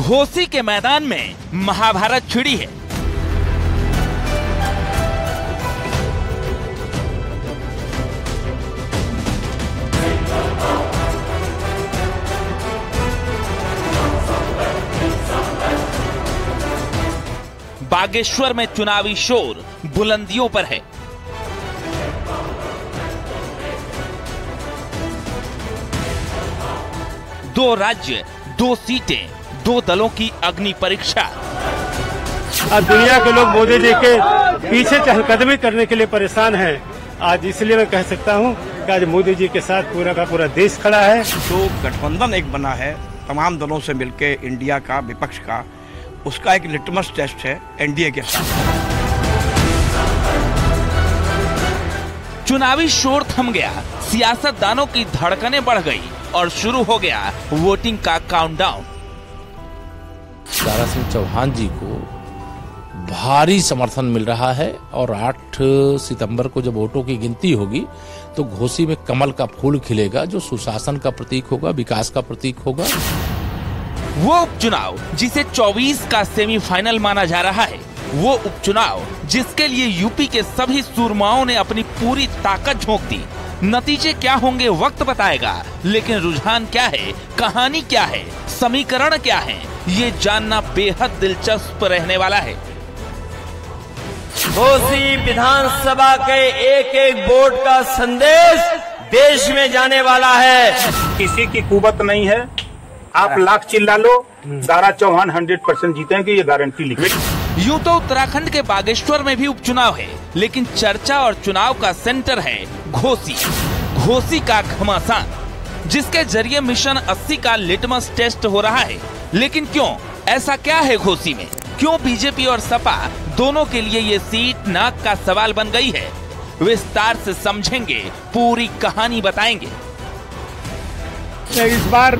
घोसी के मैदान में महाभारत छिड़ी है। बागेश्वर में चुनावी शोर बुलंदियों पर है। दो राज्य, दो सीटें, दो दलों की अग्नि परीक्षा। आज दुनिया के लोग मोदी जी के पीछे चहलकदमी करने के लिए परेशान हैं। आज इसलिए मैं कह सकता हूं कि आज मोदी जी के साथ पूरा का पूरा देश खड़ा है। जो गठबंधन एक बना है तमाम दलों से मिलकर इंडिया का, विपक्ष का, उसका एक लिटमस टेस्ट है एनडीए के साथ। चुनावी शोर थम गया, सियासतदानों की धड़कनें बढ़ गई और शुरू हो गया वोटिंग का काउंटडाउन। दारा सिंह चौहान जी को भारी समर्थन मिल रहा है और 8 सितंबर को जब वोटों की गिनती होगी तो घोसी में कमल का फूल खिलेगा, जो सुशासन का प्रतीक होगा, विकास का प्रतीक होगा। वो उपचुनाव जिसे 24 का सेमीफाइनल माना जा रहा है, वो उपचुनाव जिसके लिए यूपी के सभी सूरमाओं ने अपनी पूरी ताकत झोंक दी। नतीजे क्या होंगे वक्त बताएगा, लेकिन रुझान क्या है, कहानी क्या है, समीकरण क्या है, ये जानना बेहद दिलचस्प रहने वाला है। घोसी विधानसभा के एक एक वोट का संदेश देश में जाने वाला है। किसी की कुवत नहीं है, आप लाख चिल्ला लो, दारा चौहान 100% जीतेंगे, ये गारंटी लिखी। यूं तो उत्तराखंड के बागेश्वर में भी उपचुनाव है, लेकिन चर्चा और चुनाव का सेंटर है घोसी। घोसी का घमासान, जिसके जरिए मिशन 80 का लिटमस टेस्ट हो रहा है। लेकिन क्यों, ऐसा क्या है घोसी में? क्यों बीजेपी और सपा दोनों के लिए ये सीट नाक का सवाल बन गई है? विस्तार से समझेंगे, पूरी कहानी बताएंगे। इस बार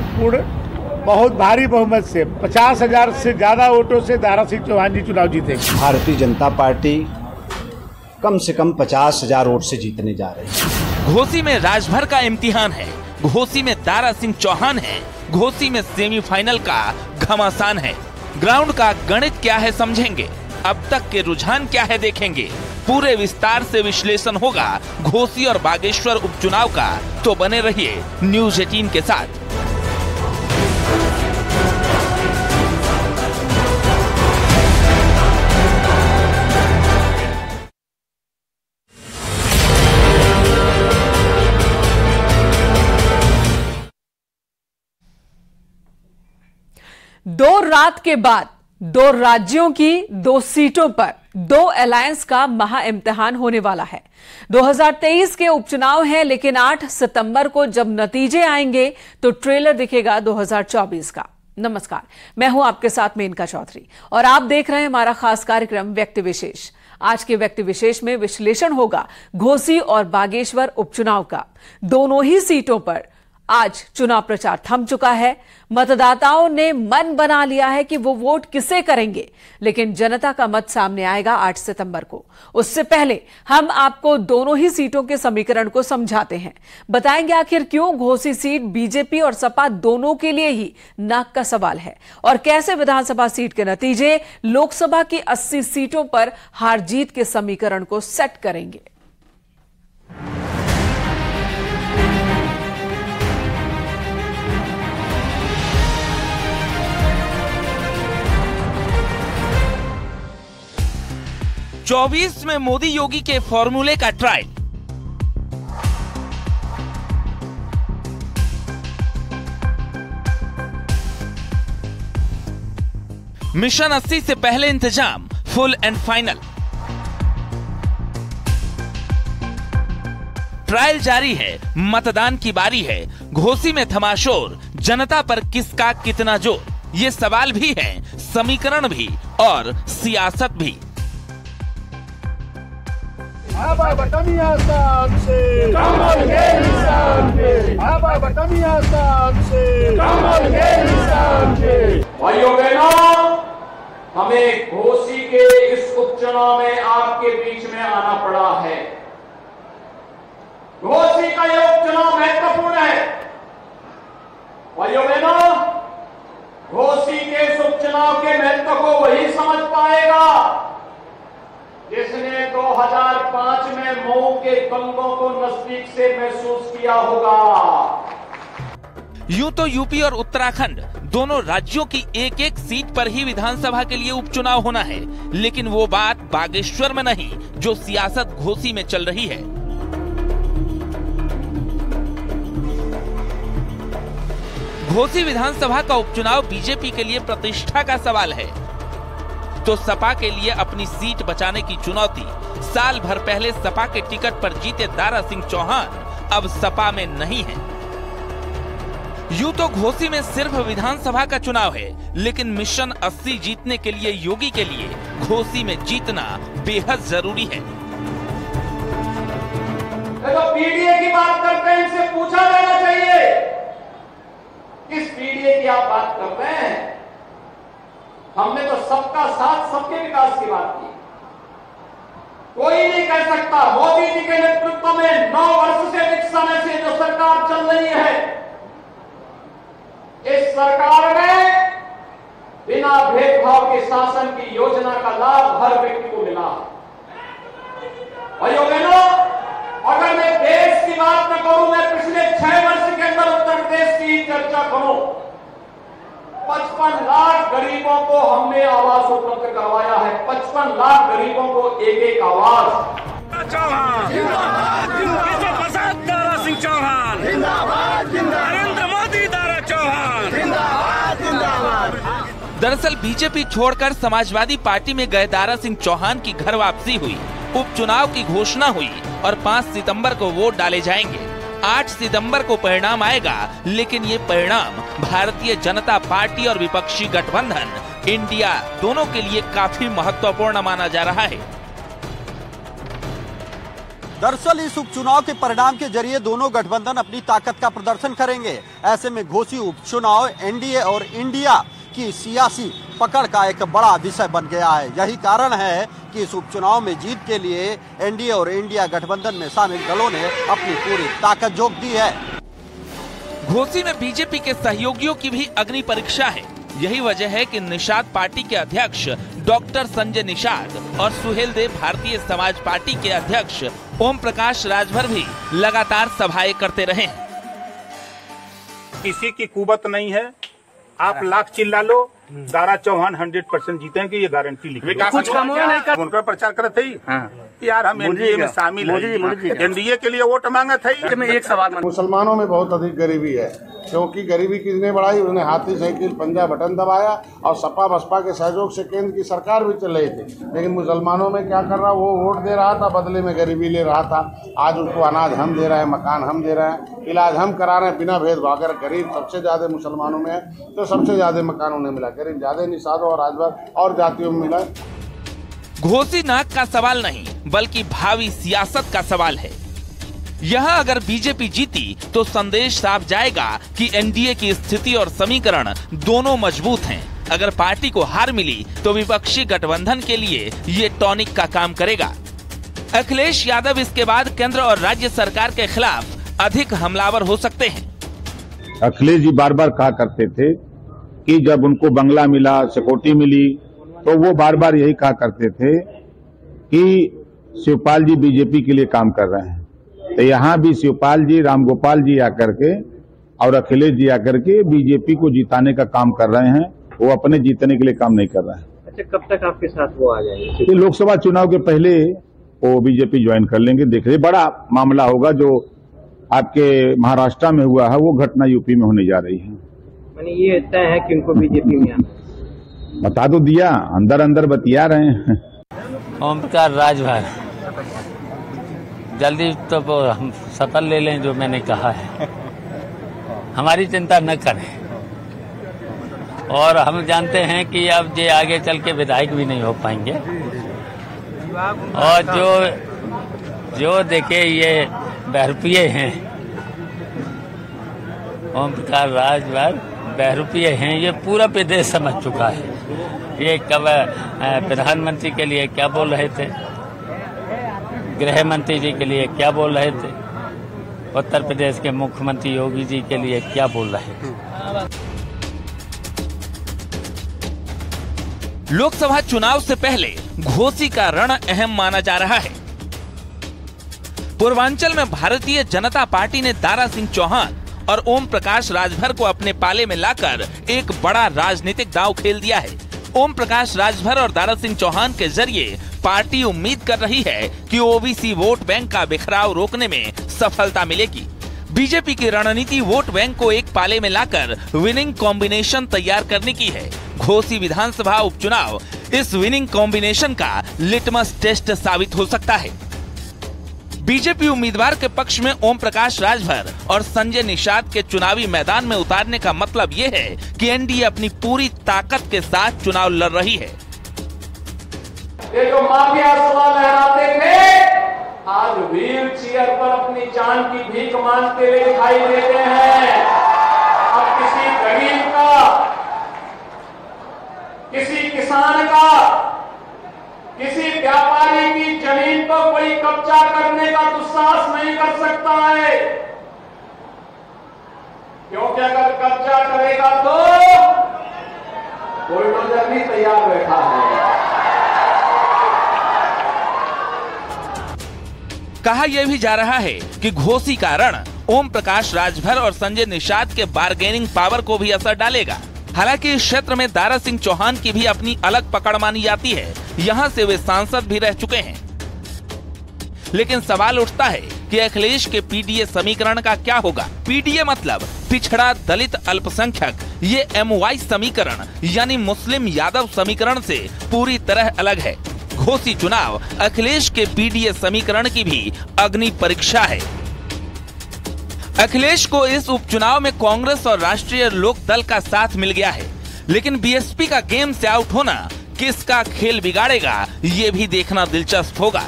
बहुत भारी बहुमत से 50,000 से ज्यादा वोटों से दारा सिंह चौहान जी चुनाव जीतेंगे। भारतीय जनता पार्टी कम से कम 50,000 वोट से जीतने जा रही है। घोसी में राजभर का इम्तिहान है, घोसी में दारा सिंह चौहान है, घोसी में सेमीफाइनल का घमासान है। ग्राउंड का गणित क्या है समझेंगे, अब तक के रुझान क्या है देखेंगे, पूरे विस्तार से विश्लेषण होगा घोसी और बागेश्वर उपचुनाव का। तो बने रहिए न्यूज़ 18 के साथ। दो रात के बाद दो राज्यों की दो सीटों पर दो अलायंस का महा इम्तिहान होने वाला है। 2023 के उपचुनाव हैं, लेकिन 8 सितंबर को जब नतीजे आएंगे तो ट्रेलर दिखेगा 2024 का। नमस्कार, मैं हूं आपके साथ मेनका चौधरी और आप देख रहे हैं हमारा खास कार्यक्रम व्यक्ति विशेष। आज के व्यक्ति विशेष में विश्लेषण होगा घोसी और बागेश्वर उपचुनाव का। दोनों ही सीटों पर आज चुनाव प्रचार थम चुका है। मतदाताओं ने मन बना लिया है कि वो वोट किसे करेंगे, लेकिन जनता का मत सामने आएगा 8 सितंबर को। उससे पहले हम आपको दोनों ही सीटों के समीकरण को समझाते हैं, बताएंगे आखिर क्यों घोसी सीट बीजेपी और सपा दोनों के लिए ही नाक का सवाल है, और कैसे विधानसभा सीट के नतीजे लोकसभा की 80 सीटों पर हार जीत के समीकरण को सेट करेंगे। चौबीस में मोदी योगी के फॉर्मूले का ट्रायल। मिशन 80 से पहले इंतजाम फुल एंड फाइनल। ट्रायल जारी है, मतदान की बारी है। घोसी में थमाशोर, जनता पर किसका कितना जोर, ये सवाल भी है, समीकरण भी और सियासत भी। भाइयों बहनों, हमें घोसी के इस उपचुनाव में आपके बीच में आना पड़ा है। घोसी का यह उपचुनाव महत्वपूर्ण है। भाइयों बहनों, घोसी के इस चुनाव के महत्व को वही समझ पाएगा जिसने 2005 में मऊ के दंगों को नजदीक से महसूस किया होगा। यूं तो यूपी और उत्तराखंड दोनों राज्यों की एक एक सीट पर ही विधानसभा के लिए उपचुनाव होना है, लेकिन वो बात बागेश्वर में नहीं जो सियासत घोसी में चल रही है। घोसी विधानसभा का उपचुनाव बीजेपी के लिए प्रतिष्ठा का सवाल है, तो सपा के लिए अपनी सीट बचाने की चुनौती। साल भर पहले सपा के टिकट पर जीते दारा सिंह चौहान अब सपा में नहीं है। यूं तो घोसी में सिर्फ विधानसभा का चुनाव है, लेकिन मिशन 80 जीतने के लिए योगी के लिए घोसी में जीतना बेहद जरूरी है। तो पीडीए की बात करते हैं, इनसे पूछा जाना चाहिए किस पीडीए की आप बात कर रहे हैं। हमने तो सबका साथ सबके विकास की बात की। कोई नहीं कह सकता मोदी जी के नेतृत्व में 9 वर्ष से अधिक समय से जो सरकार चल रही है, इस सरकार में बिना भेदभाव के शासन की योजना का लाभ हर व्यक्ति को मिला। भाइयों बहनों, अगर मैं देश की बात न करूं, मैं पिछले 6 वर्ष के अंदर उत्तर प्रदेश की चर्चा करूं, 55 लाख गरीबों को हमने आवास उपलब्ध करवाया है। 55 लाख गरीबों को एक आवास। चौहान जिंदाबाद, जिंदाबाद, दारा सिंह चौहान जिंदाबाद, जिंदाबाद, नरेंद्र मोदी, दारा चौहान जिंदाबाद, जिंदाबाद। दरअसल बीजेपी छोड़कर समाजवादी पार्टी में गए दारा सिंह चौहान की घर वापसी हुई, उपचुनाव की घोषणा हुई और 5 सितंबर को वोट डाले जाएंगे। 8 सितंबर को परिणाम आएगा, लेकिन ये परिणाम भारतीय जनता पार्टी और विपक्षी गठबंधन इंडिया दोनों के लिए काफी महत्वपूर्ण माना जा रहा है। दरअसल इस उपचुनाव के परिणाम के जरिए दोनों गठबंधन अपनी ताकत का प्रदर्शन करेंगे। ऐसे में घोसी उपचुनाव एनडीए और इंडिया की सियासी पकड़ का एक बड़ा विषय बन गया है। यही कारण है कि इस उपचुनाव में जीत के लिए एनडीए और इंडिया गठबंधन में शामिल दलों ने अपनी पूरी ताकत झोंक दी है। घोसी में बीजेपी के सहयोगियों की भी अग्नि परीक्षा है। यही वजह है कि निषाद पार्टी के अध्यक्ष डॉक्टर संजय निषाद और सुहेल देव भारतीय समाज पार्टी के अध्यक्ष ओम प्रकाश राजभर भी लगातार सभाएं करते रहे हैं। किसी की कुवत नहीं है, आप लाख चिल्ला लो, दारा चौहान 100% जीतेंगे, ये गारंटी लिखी। कुछ काम नहीं कर उनका प्रचार करते ही यार हम एनडीए में शामिल हैं, एनडीए के लिए वोट मांगा था। एक सवाल, मुसलमानों में बहुत अधिक गरीबी है, क्योंकि गरीबी किसने बढ़ाई? उन्होंने हाथी साइकिल पंजा बटन दबाया और सपा बसपा के सहयोग से केंद्र की सरकार भी चल रही थी। लेकिन मुसलमानों में क्या कर रहा, वो वोट दे रहा था, बदले में गरीबी ले रहा था। आज उसको अनाज हम दे रहे हैं, मकान हम दे रहे हैं, इलाज हम करा रहे हैं बिना भेदभाव। अगर गरीब सबसे ज्यादा मुसलमानों में है तो सबसे ज्यादा मकान उन्हें मिला, गरीब ज्यादा निषादों और राजभर और जातियों में मिला। घोसी नाक का सवाल नहीं, बल्कि भावी सियासत का सवाल है। यहाँ अगर बीजेपी जीती तो संदेश साफ जाएगा कि एनडीए की स्थिति और समीकरण दोनों मजबूत हैं। अगर पार्टी को हार मिली तो विपक्षी गठबंधन के लिए ये टॉनिक का काम करेगा। अखिलेश यादव इसके बाद केंद्र और राज्य सरकार के खिलाफ अधिक हमलावर हो सकते हैं। अखिलेश जी बार बार कहा करते थे कि जब उनको बंगला मिला, सिक्योरिटी मिली, तो वो बार बार यही कहा करते थे कि शिवपाल जी बीजेपी के लिए काम कर रहे हैं। तो यहाँ भी शिवपाल जी, रामगोपाल जी आकर के और अखिलेश जी आकर के बीजेपी को जिताने का काम कर रहे हैं, वो अपने जीतने के लिए काम नहीं कर रहे हैं। अच्छा, कब तक आपके साथ वो आ जाएंगे? लोकसभा चुनाव के पहले वो बीजेपी ज्वाइन कर लेंगे। देख रहे, बड़ा मामला होगा जो आपके महाराष्ट्र में हुआ है, वो घटना यूपी में होने जा रही है। मैंने ये तय है कि उनको बीजेपी में आना, बता तो दिया, अंदर अंदर बतिया रहे हैं। ओम प्रकाश राजभर, जल्दी तो हम शपथ ले लें जो मैंने कहा है, हमारी चिंता न करें। और हम जानते हैं कि अब ये आगे चल के विधायक भी नहीं हो पाएंगे। और जो देखे ये बहरूपिये हैं, ओम प्रकाश राजभर बहरूपिये हैं, ये पूरा प्रदेश समझ चुका है। ये कब प्रधानमंत्री के लिए क्या बोल रहे थे, गृह मंत्री जी के लिए क्या बोल रहे थे, उत्तर प्रदेश के मुख्यमंत्री योगी जी के लिए क्या बोल रहे थे। लोकसभा चुनाव से पहले घोसी का रण अहम माना जा रहा है। पूर्वांचल में भारतीय जनता पार्टी ने दारा सिंह चौहान और ओम प्रकाश राजभर को अपने पाले में लाकर एक बड़ा राजनीतिक दांव खेल दिया है। ओम प्रकाश राजभर और दारा सिंह चौहान के जरिए पार्टी उम्मीद कर रही है कि ओबीसी वोट बैंक का बिखराव रोकने में सफलता मिलेगी। बीजेपी की रणनीति वोट बैंक को एक पाले में लाकर विनिंग कॉम्बिनेशन तैयार करने की है। घोसी विधानसभा उपचुनाव इस विनिंग कॉम्बिनेशन का लिटमस टेस्ट साबित हो सकता है। बीजेपी उम्मीदवार के पक्ष में ओम प्रकाश राजभर और संजय निषाद के चुनावी मैदान में उतारने का मतलब ये है कि एनडीए अपनी पूरी ताकत के साथ चुनाव लड़ रही है। ये जो माफिया सवाल लहराते थे, आज व्हील चेयर पर अपनी जान की भीख मांगते हुए दिखाई देते हैं। अब किसी गरीब का, किसी किसान का, किसी व्यापारी की जमीन पर कोई कब्जा करने का दुस्साहस नहीं कर सकता है, क्योंकि अगर कब्जा करेगा तो बुलडोजर भी तैयार बैठा है। कहा यह भी जा रहा है कि घोसी का रण ओम प्रकाश राजभर और संजय निषाद के बार्गेनिंग पावर को भी असर डालेगा। हालांकि इस क्षेत्र में दारा सिंह चौहान की भी अपनी अलग पकड़ मानी जाती है। यहाँ से वे सांसद भी रह चुके हैं। लेकिन सवाल उठता है कि अखिलेश के पीडीए समीकरण का क्या होगा। पीडीए मतलब पिछड़ा दलित अल्पसंख्यक। ये MY समीकरण यानी मुस्लिम यादव समीकरण से पूरी तरह अलग है। घोसी चुनाव अखिलेश के पीडीए समीकरण की भी अग्नि परीक्षा है। अखिलेश को इस उपचुनाव में कांग्रेस और राष्ट्रीय लोक दल का साथ मिल गया है, लेकिन बीएसपी का गेम से आउट होना किसका खेल बिगाड़ेगा, ये भी देखना दिलचस्प होगा।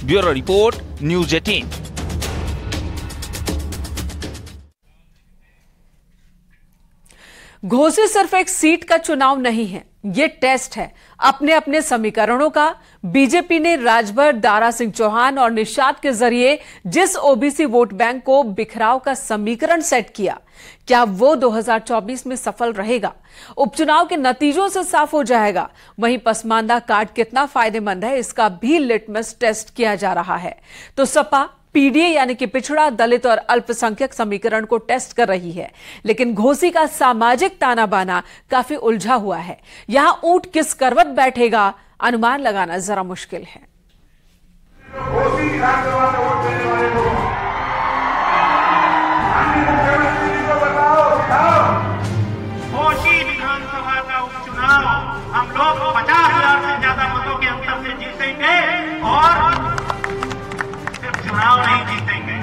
Bureau report, news 18। घोसी सिर्फ एक सीट का चुनाव नहीं है, ये टेस्ट है अपने अपने समीकरणों का। बीजेपी ने राजभर, दारा सिंह चौहान और निषाद के जरिए जिस ओबीसी वोट बैंक को बिखराव का समीकरण सेट किया, क्या वो 2024 में सफल रहेगा? उपचुनाव के नतीजों से साफ हो जाएगा। वहीं पसमानदा कार्ड कितना फायदेमंद है, इसका भी लिटमस टेस्ट किया जा रहा है। तो सपा पीडीए यानी कि पिछड़ा, दलित और अल्पसंख्यक समीकरण को टेस्ट कर रही है, लेकिन घोसी का सामाजिक ताना बाना काफी उलझा हुआ है। यहां ऊंट किस करवट बैठेगा, अनुमान लगाना जरा मुश्किल है। घोसी विधानसभा में वोट देने वाले लोग घोसी विधानसभा का उपचुनाव हम लोग 50,000 से ज्यादा मतों के अंतर से जीतेंगे और चुनाव नहीं जीतेंगे।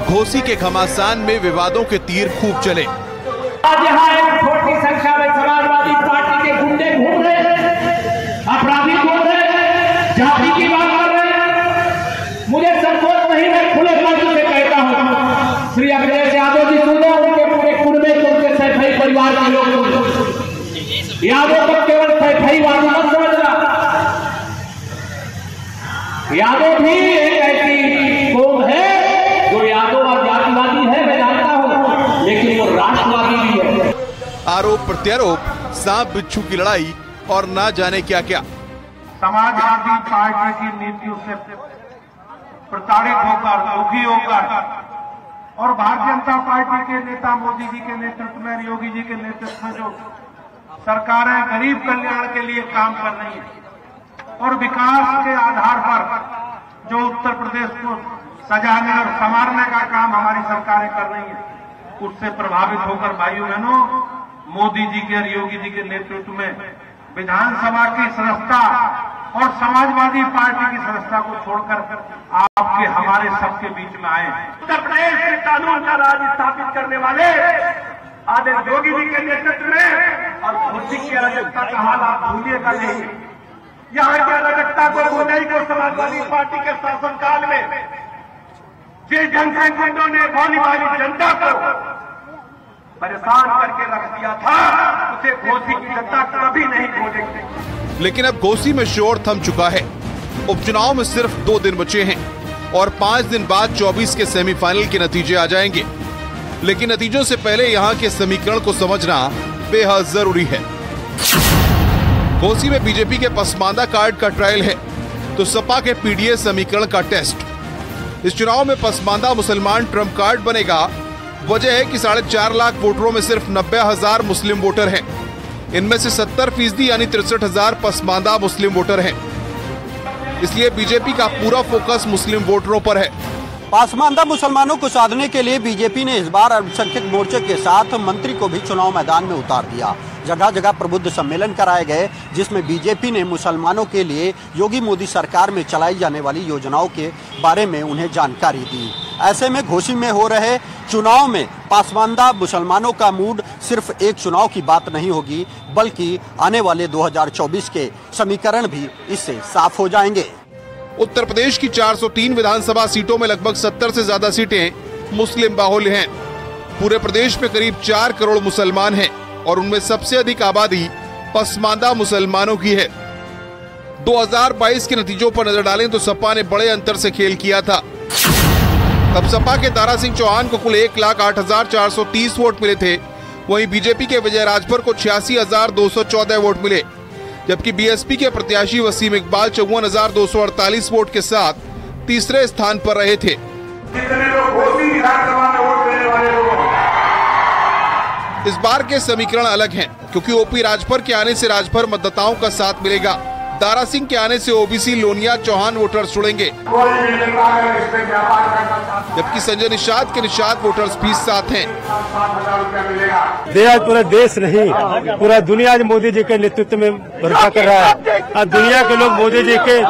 घोसी के घमासान में विवादों के तीर खूब चले। आज यहाँ एक छोटी संख्या में समाजवादी पार्टी के गुंडे घूम रहे हैं, अपराधी घूम रहे हैं, जाति की बात कर रहे हैं। मुझे संतोष नहीं, मैं खुले मन से कहता हूँ, श्री अखिलेश यादव जी सुनो, उनके पूरे कुनबे को, उनके सैफई परिवार के लोग, यादव तक केवल सैफई वाली मत समझना। यादव भी एक ऐसी कौम है जो यादव और जातिवादी है, मैं जानता हूं, लेकिन वो राष्ट्रवादी भी है। आरोप प्रत्यारोप, सांप बिच्छू की लड़ाई और ना जाने क्या क्या। समाजवादी पार्टी की नीतियों से प्रताड़ित होकर, दुखी होकर और भारतीय जनता पार्टी के नेता मोदी जी के नेतृत्व में, योगी जी के नेतृत्व में जो सरकारें गरीब कल्याण के लिए काम कर रही है और विकास के आधार पर जो उत्तर प्रदेश को सजाने और संवारने का काम हमारी सरकारें कर रही हैं, उससे प्रभावित होकर भाइयों बहनों, मोदी जी के और योगी जी के नेतृत्व में विधानसभा की सदस्यता और समाजवादी पार्टी की सदस्यता को छोड़कर आपके हमारे सबके बीच में आए। उत्तर प्रदेश में कानून का राज स्थापित करने वाले आदरणीय योगी जी के नेतृत्व में और घोसी की अराजकता का हाल आप भूलिएगा नहीं। यहाँ की अराजकता को भूलने को समाजवादी पार्टी के शासनकाल में जिस जनसंगठनों ने भोली भाली जनता को परेशान करके रख दिया था, उसे घोसी की जनता कभी नहीं भूलेगी। लेकिन अब घोसी में शोर थम चुका है। उपचुनाव में सिर्फ 2 दिन बचे हैं और 5 दिन बाद 24 के सेमीफाइनल के नतीजे आ जाएंगे। लेकिन नतीजों से पहले यहाँ के समीकरण को समझना बेहद जरूरी है। घोसी में बीजेपी के पसमानदा कार्ड का ट्रायल है तो सपा के पीडीए समीकरण का टेस्ट। इस चुनाव में पसमानदा मुसलमान ट्रम्प कार्ड बनेगा। वजह है कि 4.5 लाख वोटरों में सिर्फ 90,000 मुस्लिम वोटर हैं। इनमें से 70% यानी 63,000 पसमानदा मुस्लिम वोटर हैं। इसलिए बीजेपी का पूरा फोकस मुस्लिम वोटरों पर है। पासमानदा मुसलमानों को साधने के लिए बीजेपी ने इस बार अल्पसंख्यक मोर्चे के साथ मंत्री को भी चुनाव मैदान में उतार दिया। जगह जगह प्रबुद्ध सम्मेलन कराए गए, जिसमें बीजेपी ने मुसलमानों के लिए योगी मोदी सरकार में चलाई जाने वाली योजनाओं के बारे में उन्हें जानकारी दी। ऐसे में घोसी में हो रहे चुनाव में पासमानदा मुसलमानों का मूड सिर्फ एक चुनाव की बात नहीं होगी, बल्कि आने वाले 2024 के समीकरण भी इससे साफ हो जाएंगे। उत्तर प्रदेश की 403 विधानसभा सीटों में लगभग 70 से ज्यादा सीटें मुस्लिम बाहुल्य हैं। पूरे प्रदेश में करीब 4 करोड़ मुसलमान हैं और उनमें सबसे अधिक आबादी पसमानदा मुसलमानों की है। 2022 के नतीजों पर नजर डालें तो सपा ने बड़े अंतर से खेल किया था। तब सपा के दारा सिंह चौहान को कुल 1,08,430 वोट मिले थे। वहीं बीजेपी के विजय राजभर को 86,214 वोट मिले, जबकि बीएसपी के प्रत्याशी वसीम इकबाल 54,248 वोट के साथ तीसरे स्थान पर रहे थे। इस बार के समीकरण अलग हैं, क्योंकि ओपी राजभर के आने से राजभर मतदाताओं का साथ मिलेगा। दारा सिंह के आने से ओबीसी लोनिया चौहान वोटर्स जुड़ेंगे, जबकि संजय निषाद के निषाद वोटर्स भी साथ हैं। आज पूरा देश नहीं, पूरा दुनिया आज मोदी जी के नेतृत्व में भरोसा कर रहा है। आज दुनिया के लोग मोदी जी के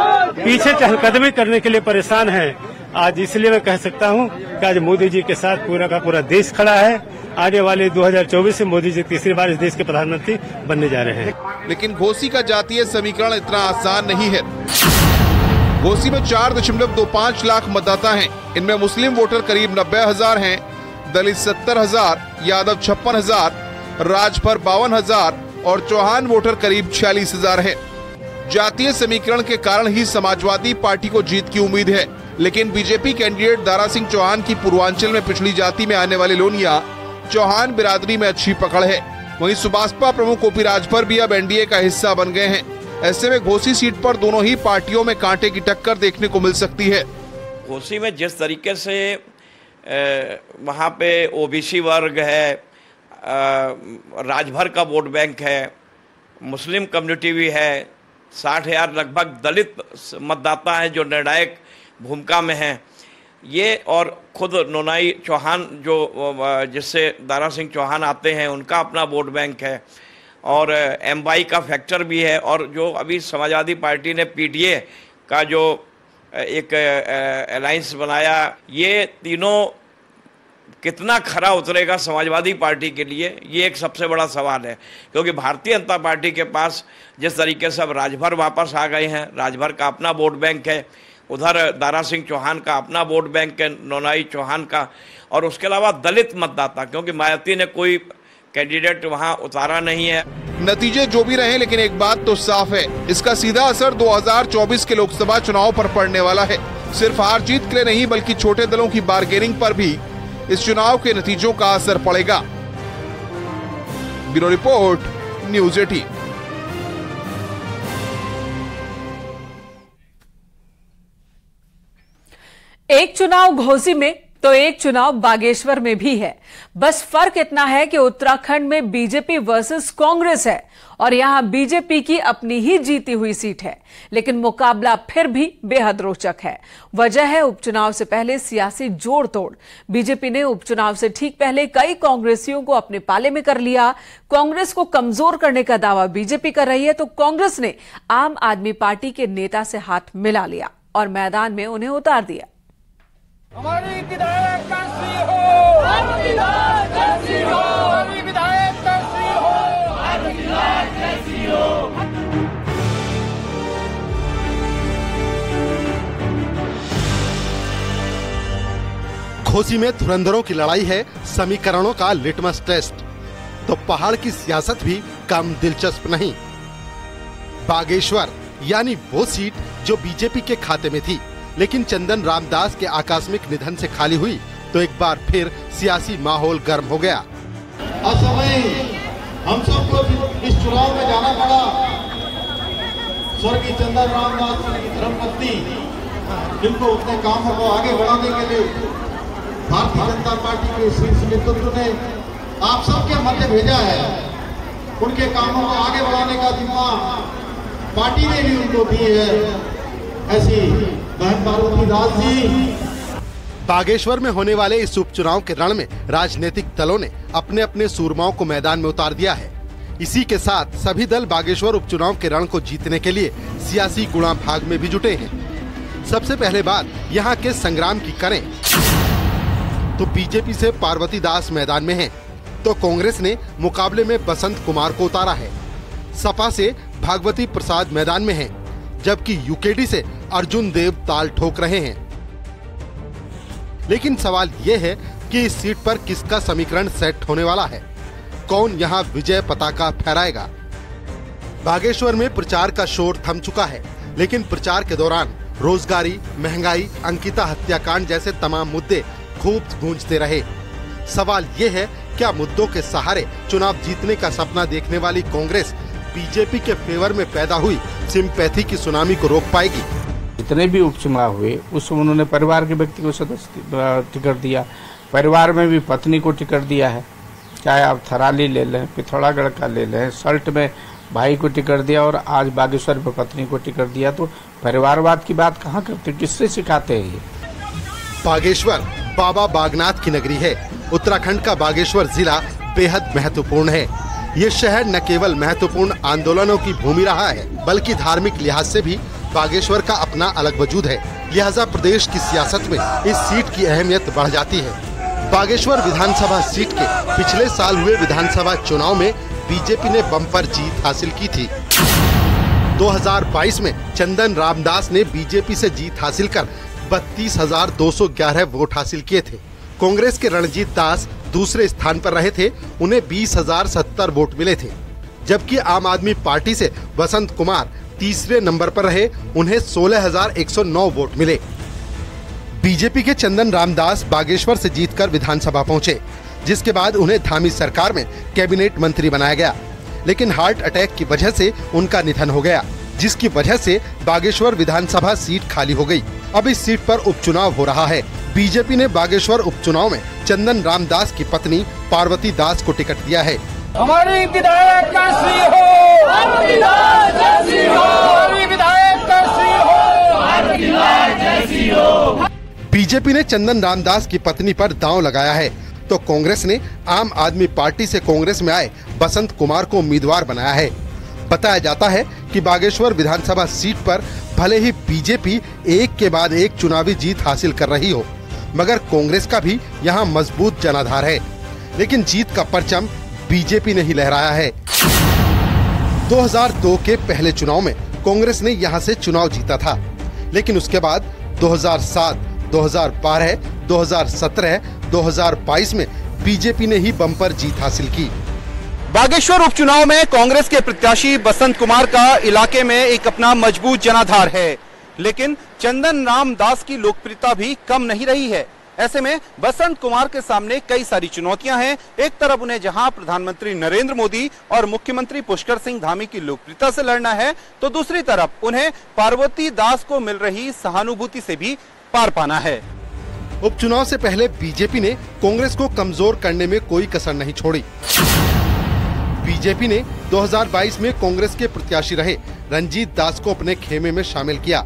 पीछे चहलकदमी करने के लिए परेशान हैं। आज इसलिए मैं कह सकता हूं कि आज मोदी जी के साथ पूरा का पूरा देश खड़ा है। आने वाले 2024 से मोदी जी तीसरी बार इस देश के प्रधानमंत्री बनने जा रहे हैं। लेकिन घोसी का जातीय समीकरण इतना आसान नहीं है। घोसी में 4.25 लाख मतदाता हैं। इनमें मुस्लिम वोटर करीब 90,000 हैं, दलित 70,000, यादव 56,000, राजभर 52,000 और चौहान वोटर करीब 46,000 है। जातीय समीकरण के कारण ही समाजवादी पार्टी को जीत की उम्मीद है, लेकिन बीजेपी कैंडिडेट दारा सिंह चौहान की पूर्वांचल में पिछड़ी जाति में आने वाले लोनिया चौहान बिरादरी में अच्छी पकड़ है। वहीं सुभाषपा प्रमुख ओपी राजभर भी अब एनडीए का हिस्सा बन गए हैं। ऐसे में घोसी सीट पर दोनों ही पार्टियों में कांटे की टक्कर देखने को मिल सकती है। घोसी में जिस तरीके से वहाँ पे ओबीसी वर्ग है, राजभर का वोट बैंक है, मुस्लिम कम्युनिटी भी है, 60,000 लगभग दलित मतदाता हैं जो निर्णायक भूमिका में हैं। ये और खुद नोनाई चौहान जो जिससे दारा सिंह चौहान आते हैं, उनका अपना वोट बैंक है और एमवाई का फैक्टर भी है। और जो अभी समाजवादी पार्टी ने पीडीए का जो एक अलायंस बनाया, ये तीनों कितना खरा उतरेगा समाजवादी पार्टी के लिए, ये एक सबसे बड़ा सवाल है। क्योंकि भारतीय जनता पार्टी के पास जिस तरीके से अब राजभर वापस आ गए हैं, राजभर का अपना वोट बैंक है, उधर दारा सिंह चौहान का अपना वोट बैंक है, नोनाई चौहान का, और उसके अलावा दलित मतदाता, क्योंकि मायावती ने कोई कैंडिडेट वहां उतारा नहीं है। नतीजे जो भी रहे, लेकिन एक बात तो साफ है, इसका सीधा असर 2024 के लोकसभा चुनाव पर पड़ने वाला है। सिर्फ हार जीत के लिए नहीं, बल्कि छोटे दलों की बार्गेनिंग पर भी इस चुनाव के नतीजों का असर पड़ेगा। Bureau report, news 18। एक चुनाव घोसी में तो एक चुनाव बागेश्वर में भी है। बस फर्क इतना है कि उत्तराखंड में बीजेपी वर्सेस कांग्रेस है और यहां बीजेपी की अपनी ही जीती हुई सीट है, लेकिन मुकाबला फिर भी बेहद रोचक है। वजह है उपचुनाव से पहले सियासी जोड़ तोड़। बीजेपी ने उपचुनाव से ठीक पहले कई कांग्रेसियों को अपने पाले में कर लिया। कांग्रेस को कमजोर करने का दावा बीजेपी कर रही है, तो कांग्रेस ने आम आदमी पार्टी के नेता से हाथ मिला लिया और मैदान में उन्हें उतार दिया। हमारी विधायक कैसी हो, हमारी विधायक कैसी हो, हमारी विधायक कैसी हो, हमारी विधायक कैसी हो। घोसी में धुरंधरों की लड़ाई है समीकरणों का लिटमस टेस्ट, तो पहाड़ की सियासत भी कम दिलचस्प नहीं। बागेश्वर यानी वो सीट जो बीजेपी के खाते में थी, लेकिन चंदन रामदास के आकस्मिक निधन से खाली हुई तो एक बार फिर सियासी माहौल गर्म हो गया। हम सबको इस चुनाव में जाना पड़ा। स्वर्गीय चंदन रामदास धर्मपत्नी, जिनको अपने कामों को आगे बढ़ाने के लिए भारतीय जनता पार्टी के शीर्ष नेतृत्व ने आप सबके मध्य भेजा है। उनके कामों को आगे बढ़ाने का जिम्मा पार्टी ने भी उनको दी है। ऐसी बहन पार्वती दास जी। बागेश्वर में होने वाले इस उपचुनाव के रण में राजनीतिक दलों ने अपने अपने सूरमाओं को मैदान में उतार दिया है। इसी के साथ सभी दल बागेश्वर उपचुनाव के रण को जीतने के लिए सियासी गुणा भाग में भी जुटे हैं। सबसे पहले बात यहाँ के संग्राम की करें तो बीजेपी से पार्वती दास मैदान में हैं, तो कांग्रेस ने मुकाबले में बसंत कुमार को उतारा है। सपा से भागवती प्रसाद मैदान में हैं, जबकि यूकेडी से अर्जुन देव ताल ठोक रहे हैं। लेकिन सवाल ये है कि इस सीट पर किसका समीकरण सेट होने वाला है, कौन यहाँ विजय पताका फहराएगा। बागेश्वर में प्रचार का शोर थम चुका है, लेकिन प्रचार के दौरान रोजगारी, महंगाई, अंकिता हत्याकांड जैसे तमाम मुद्दे खूब गूंजते रहे। सवाल ये है, क्या मुद्दों के सहारे चुनाव जीतने का सपना देखने वाली कांग्रेस बीजेपी के फेवर में पैदा हुई सिंपैथी की सुनामी को रोक पाएगी। जितने भी उपचुनाव हुए उसमें उन्होंने परिवार के व्यक्ति को सदस्य टिकट दिया, परिवार में भी पत्नी को टिकट दिया है। चाहे आप थराली ले लें, पिथौरागढ़ का ले लें, सल्ट में भाई को टिकट दिया और आज बागेश्वर में पत्नी को टिकट दिया। तो परिवारवाद की बात कहाँ करते, किससे सिखाते हैं ये। बागेश्वर बाबा बागनाथ की नगरी है। उत्तराखंड का बागेश्वर जिला बेहद महत्वपूर्ण है। ये शहर न केवल महत्वपूर्ण आंदोलनों की भूमि रहा है, बल्कि धार्मिक लिहाज से भी बागेश्वर का अपना अलग वजूद है। लिहाजा प्रदेश की सियासत में इस सीट की अहमियत बढ़ जाती है। बागेश्वर विधानसभा सीट के पिछले साल हुए विधानसभा चुनाव में बीजेपी ने बम्पर जीत हासिल की थी। 2022 में चंदन रामदास ने बीजेपी से जीत हासिल कर 32,211 वोट हासिल किए थे। कांग्रेस के रणजीत दास दूसरे स्थान पर रहे थे, उन्हें 20,070 वोट मिले थे, जबकि आम आदमी पार्टी से बसंत कुमार तीसरे नंबर पर रहे, उन्हें 16,109 वोट मिले। बीजेपी के चंदन रामदास बागेश्वर से जीतकर विधानसभा पहुंचे, जिसके बाद उन्हें धामी सरकार में कैबिनेट मंत्री बनाया गया। लेकिन हार्ट अटैक की वजह से उनका निधन हो गया, जिसकी वजह से बागेश्वर विधानसभा सीट खाली हो गई। अब इस सीट पर उपचुनाव हो रहा है। बीजेपी ने बागेश्वर उपचुनाव में चंदन रामदास की पत्नी पार्वती दास को टिकट दिया है। हमारी विधायक कैसी हो, पार्वती दास जैसी हो, हमारी विधायक कैसी हो, पार्वती दास जैसी हो। बीजेपी ने चंदन रामदास की पत्नी पर दांव लगाया है, तो कांग्रेस ने आम आदमी पार्टी से कांग्रेस में आए बसंत कुमार को उम्मीदवार बनाया है। बताया जाता है कि बागेश्वर विधानसभा सीट पर भले ही बीजेपी एक के बाद एक चुनावी जीत हासिल कर रही हो, मगर कांग्रेस का भी यहाँ मजबूत जनाधार है। लेकिन जीत का परचम बीजेपी ने ही लहराया है। 2002 के पहले चुनाव में कांग्रेस ने यहाँ से चुनाव जीता था, लेकिन उसके बाद 2007, 2012, 2017, 2022 में बीजेपी ने ही बम्पर जीत हासिल की। बागेश्वर उपचुनाव में कांग्रेस के प्रत्याशी बसंत कुमार का इलाके में एक अपना मजबूत जनाधार है, लेकिन चंदन रामदास की लोकप्रियता भी कम नहीं रही है। ऐसे में बसंत कुमार के सामने कई सारी चुनौतियां हैं। एक तरफ उन्हें जहां प्रधानमंत्री नरेंद्र मोदी और मुख्यमंत्री पुष्कर सिंह धामी की लोकप्रियता से लड़ना है, तो दूसरी तरफ उन्हें पार्वती दास को मिल रही सहानुभूति से भी पार पाना है। उपचुनाव से पहले बीजेपी ने कांग्रेस को कमजोर करने में कोई कसर नहीं छोड़ी। बीजेपी ने 2022 में कांग्रेस के प्रत्याशी रहे रणजीत दास को अपने खेमे में शामिल किया।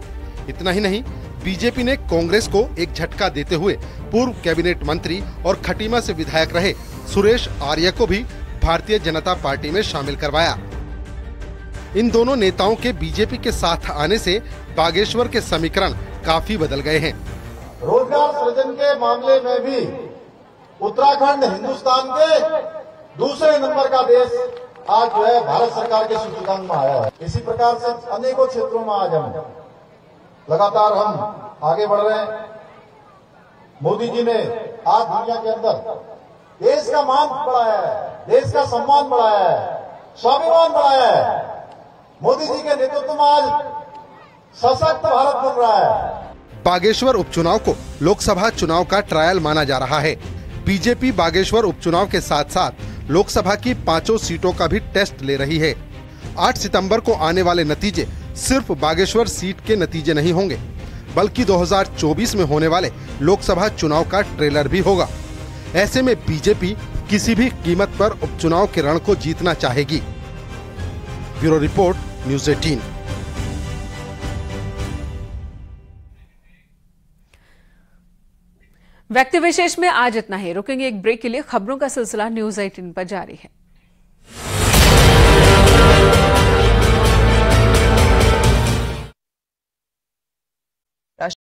इतना ही नहीं, बीजेपी ने कांग्रेस को एक झटका देते हुए पूर्व कैबिनेट मंत्री और खटीमा से विधायक रहे सुरेश आर्य को भी भारतीय जनता पार्टी में शामिल करवाया। इन दोनों नेताओं के बीजेपी के साथ आने से बागेश्वर के समीकरण काफी बदल गए हैं। रोजगार सृजन के मामले में भी उत्तराखंड हिंदुस्तान के दूसरे नंबर का देश आज जो है भारत सरकार के सूचकांक में आया है। इसी प्रकार से अनेकों क्षेत्रों में आज हम लगातार आगे बढ़ रहे हैं। मोदी जी ने आज दुनिया के अंदर देश का मान बढ़ाया है, देश का सम्मान बढ़ाया है, स्वाभिमान बढ़ाया है। मोदी जी के नेतृत्व में आज सशक्त भारत बन रहा है। बागेश्वर उपचुनाव को लोकसभा चुनाव का ट्रायल माना जा रहा है। बीजेपी बागेश्वर उपचुनाव के साथ साथ लोकसभा की 5 सीटों का भी टेस्ट ले रही है। 8 सितंबर को आने वाले नतीजे सिर्फ बागेश्वर सीट के नतीजे नहीं होंगे, बल्कि 2024 में होने वाले लोकसभा चुनाव का ट्रेलर भी होगा। ऐसे में बीजेपी किसी भी कीमत पर उपचुनाव के रण को जीतना चाहेगी। Bureau report, news 18। व्यक्ति विशेष में आज इतना ही। रुकेंगे एक ब्रेक के लिए। खबरों का सिलसिला न्यूज़ 18 पर जारी है।